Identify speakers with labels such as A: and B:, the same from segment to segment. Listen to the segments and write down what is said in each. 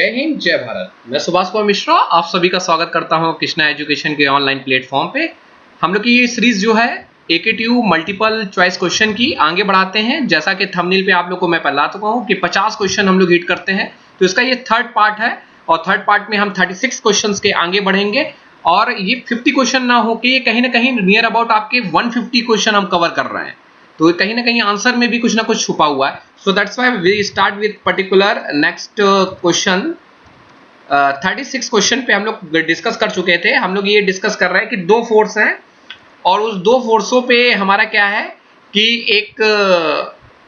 A: जय हिंद जय भारत। मैं सुभाष कुमार मिश्रा आप सभी का स्वागत करता हूं कृष्णा एजुकेशन के ऑनलाइन प्लेटफॉर्म पे। हम लोग की ये सीरीज जो है AKTU मल्टीपल चॉइस क्वेश्चन की आगे बढ़ाते हैं। जैसा कि थंबनेल पे आप लोग को मैं बता चुका हूं कि 50 क्वेश्चन हम लोग हिट करते हैं, तो इसका ये थर्ड पार्ट है और थर्ड पार्ट में हम 36 क्वेश्चन के आगे बढ़ेंगे और ये 50 क्वेश्चन ना हो कि ये कहीं ना कहीं नियर अबाउट आपके 150 क्वेश्चन हम कवर कर रहे हैं, तो कहीं ना कहीं आंसर में भी कुछ ना कुछ छुपा हुआ है। So that's why we start with particular next question. 36 question पे हम लोग डिस्कस कर चुके थे। हम लोग ये डिस्कस कर रहे हैं कि दो फोर्स हैं और उस दो फोर्सों पे हमारा क्या है कि एक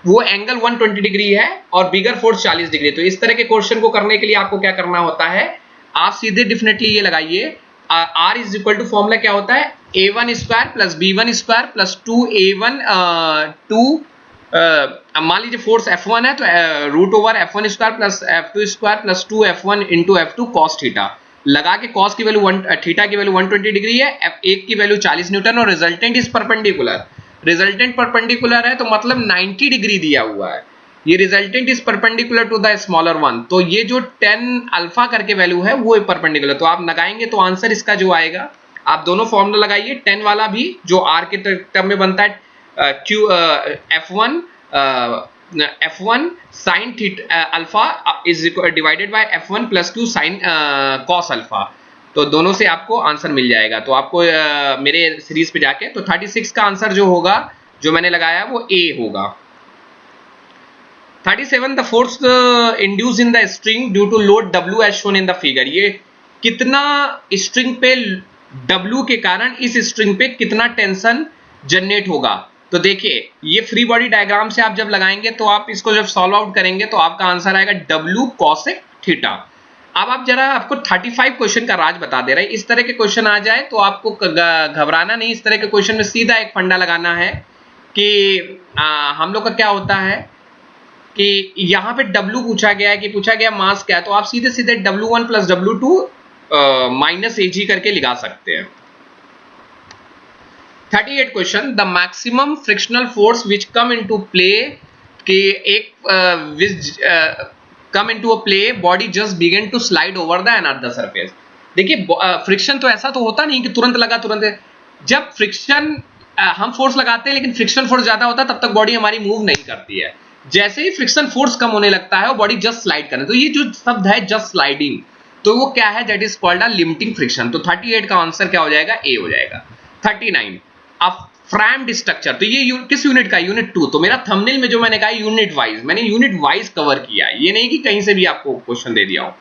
A: वो एंगल 120 डिग्री है और बिगर फोर्स 40 डिग्री। तो इस तरह के क्वेश्चन को करने के लिए आपको क्या करना होता है, आप सीधे डेफिनेटली ये लगाइए R is equal to formula क्या होता है A1 square plus B1 square plus 2A1 मान लीजिए फोर्स F1 है तो root over F1 square plus F2 square plus 2F1 into F2 cos theta लगा के कॉस की वैल्यू थीटा की वैल्यू 120 डिग्री है, F1 की वैल्यू 40 न्यूटन और resultant is perpendicular. Resultant perpendicular है तो मतलब 90 डिग्री दिया हुआ है। ये resultant is perpendicular to the smaller one, तो ये जो 10 अल्फा करके वैल्यू है वो परपेंडिकुलर, तो आप लगाएंगे तो आंसर इसका जो आएगा, आप दोनों फॉर्मूला लगाइए 10 वाला भी जो आर के टर्म में बनता है Q F1 sine theta alpha is divided by F1 plus 2 sine cos alpha, तो दोनों से आपको आंसर मिल जाएगा। तो आपको मेरे सीरीज पे जाके तो 36 का आंसर जो होगा जो मैंने लगाया वो A होगा। 37 the force induce in the string due to load W as shown in the figure. ये कितना स्ट्रिंग पे W के कारण इस स्ट्रिंग पे कितना टेंशन जनरेट होगा। तो देखिए ये फ्री बॉडी डायग्राम से आप जब लगाएंगे तो आप इसको जब सॉल्व आउट करेंगे तो आपका आंसर आएगा W cosec थीटा। अब आप जरा आपको 35 क्वेश्चन का राज बता दे रहे हैं, इस तरह के क्वेश्चन आ जाए तो आपको घबराना नहीं। इस तरह के क्वेश्चन में सीधा एक फंडा लगाना है कि हम लोग का क्या होता है कि यहाँ पे W पूछा गया है कि पूछा गया मास क्या है, तो आप सीधे सीधे W1 plus W2 minus AG करके लिखा सकते हैं। 38 question the maximum frictional force which come into play कि एक come into a play body just begin to slide over the another surface. देखिए फ्रिक्शन तो ऐसा तो होता नहीं कि तुरंत लगा तुरंत, जब फ्रिक्शन हम फोर्स लगाते हैं लेकिन फ्रिक्शन फोर्स ज्यादा होता है तब तक बॉडी हमारी मूव नहीं करती है। जैसे ही फ्रिक्शन फोर्स कम होने लगता है वो बॉडी जस्ट स्लाइड करने, तो ये जो शब्द है जस्ट स्लाइडिंग, तो वो क्या है, that is called a limiting friction. तो 38 का आंसर क्या हो जाएगा, A हो जाएगा। 39 फ्रेम्ड स्ट्रक्चर, तो ये किस यूनिट का, यूनिट 2। तो मेरा थंबनेल में जो मैंने कहा यूनिट वाइज, मैंने यूनिट वाइज कवर किया है, ये नहीं कि कहीं से भी आपको क्वेश्चन दे दिया हूं।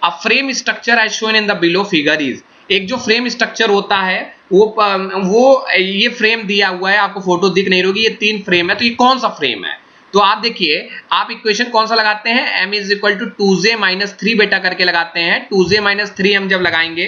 A: A frame structure as shown in the below figure is, एक जो फ्रेम स्ट्रक्चर होता है वो ये फ्रेम दिया हुआ है, आपको फोटो दिख नहीं रही, ये 3 फ्रेम है, तो ये कौन सा फ्रेम है। तो आप देखिए आप इक्वेशन कौन सा लगाते हैं, m is equal to 2j minus 3 बेटा करके लगाते हैं। 2j माइनस 3 हम जब लगाएंगे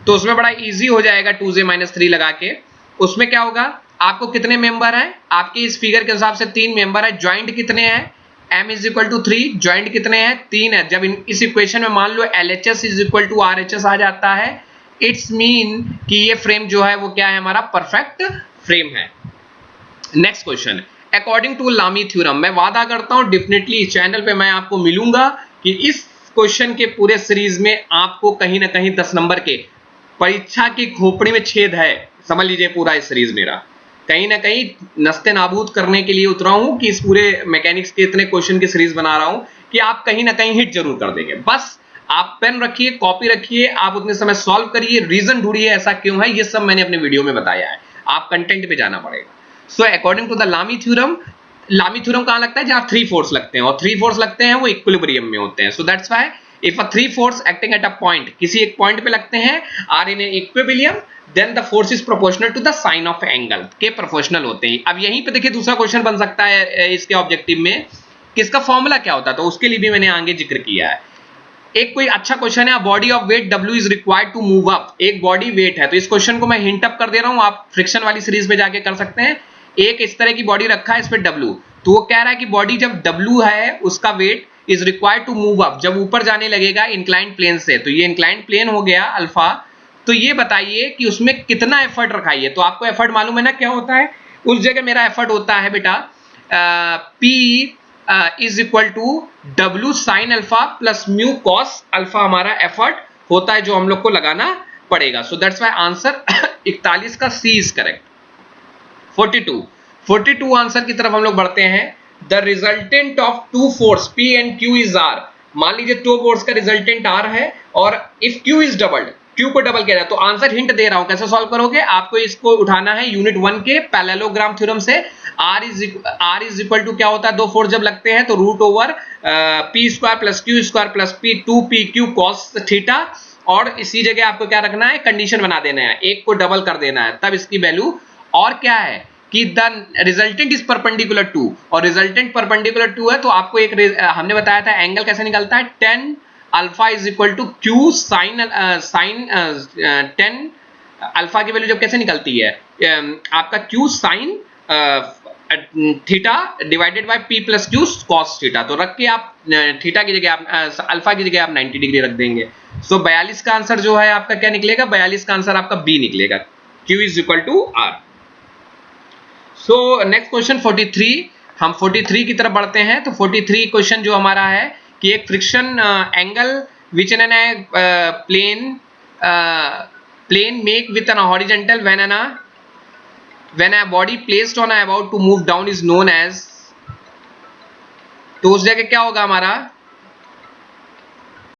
A: तो उसमें बड़ा इजी हो जाएगा। 2j माइनस 3 लगा के उसमें क्या होगा, आपको कितने मेंबर हैं, आपके इस फिगर के हिसाब से 3 मेंबर है, ज्वाइंट कितने हैं, m is equal to 3, joint कितने हैं, 3 है। जब इस इक्वेशन में मान लो LHS is equal to RHS आ जाता है, इट्स मीन कि ये फ्रेम जो है वो क्या है, हमारा परफेक्ट फ्रेम है। नेक्स्ट क्वेश्चन, अकॉर्डिंग टू लामी थ्योरम, मैं वादा करता हूं डेफिनेटली इस चैनल पे मैं आपको मिलूंगा कि इस क्वेश्चन के पूरे सीरीज में आपको कहीं ना कहीं 10 नंबर के परीक्षा की खोपड़ी में छेद है, समझ लीजिए पूरा इस सीरीज मेरा कहीं ना कहीं नस्ते नाबूद करने के लिए उतरा हूं कि इस पूरे मैकेनिक्स के इतने क्वेश्चन की सीरीज बना रहा हूं कि आप कहीं ना कहीं हिट जरूर कर देंगे। बस आप पेन रखिए, कॉपी रखिए, आप उतने समय सॉल्व करिए, रीजन ढूंढिए ऐसा क्यों है, ये सब मैंने अपने वीडियो में बताया है, आप कंटेंट पे जाना पड़ेगा। सो अकॉर्डिंग टू द लामी थ्योरम, लामी थ्योरम कहां लगता है, जहां 3 फोर्स लगते हैं, और 3 फोर्स लगते हैं वो इक्विलिब्रियम में होते हैं। So that's why if a 3 force acting at a point, किसी एक पॉइंट पे लगते हैं, are in equilibrium, then the force is proportional to the sine of angle के प्रोपोर्शनल होते हैं। अब यहीं पे देखिए दूसरा क्वेश्चन बन सकता है इसके ऑब्जेक्टिव में, किसका फॉर्मूला क्या होता है, तो उसके लिए भी मैंने आगे जिक्र किया है। एक कोई अच्छा क्वेश्चन है, body of weight W is required to move up, एक बॉडी वेट है, तो इस क्वेश्चन को मैं हिंट अप कर दे रहा हूं, आप फ्रिक्शन वाली सीरीज पे जाके कर सकते हैं। एक इस तरह की बॉडी रखा है, इस पे W, तो वो कह रहा है कि बॉडी जब W है उसका weight is required to move up, जब ऊपर जाने लगेगा इंक्लाइंड प्लेन से, तो ये इंक्लाइंड प्लेन हो गया अल्फा, तो ये बताइए कि उसमें कितना एफर्ट रखाइए। तो आपको एफर्ट मालूम है ना क्या होता है, उस जगह मेरा एफर्ट होता है बेटा P is equal to W sine alpha plus mu cos alpha हमारा एफर्ट होता है जो हम लोग को लगाना पड़ेगा. सो दैट्स वाई आंसर 41 का C इज करेक्ट. 42 आंसर की तरफ हम लोग बढ़ते हैं. The resultant of two force P and Q is R. मान लीजिए टू फोर्स का रिजल्टेंट R है और if Q is doubled, Q को डबल किया जाए, तो आंसर हिंट दे रहा हूं कैसे सॉल्व करोगे. आपको इसको उठाना है यूनिट 1 के पैरेललोग्राम थ्योरम से. R इज इक्वल टू क्या होता है, दो फोर्स जब लगते हैं तो root over P square plus Q square plus P 2PQ cos theta. और इसी जगह आपको क्या रखना है, कंडीशन बना देना है, एक को डबल कर देना है, तब इसकी वैल्यू. और क्या है कि the resultant is perpendicular to, और रिजल्टेंट परपेंडिकुलर टू है तो आपको एक हमने बताया था एंगल कैसे निकलता है, tan alpha is equal to Q sine tan alpha की वैल्यू जब कैसे निकलती है, आपका Q sine theta divided by P plus Q cos theta. तो रख के आप थीटा की जगह आप अल्फा की जगह आप 90 डिग्री रख देंगे. सो 42 का आंसर जो है आपका क्या निकलेगा, 42 का आंसर आपका B निकलेगा. Q is equal to R. So next question 43. हम 43 की तरफ बढ़ते हैं. तो 43 क्वेश्चन जो हमारा है कि एक friction angle which in an plane make with an horizontal when a body placed on a about to move down is known as. तो उस जगह क्या होगा हमारा,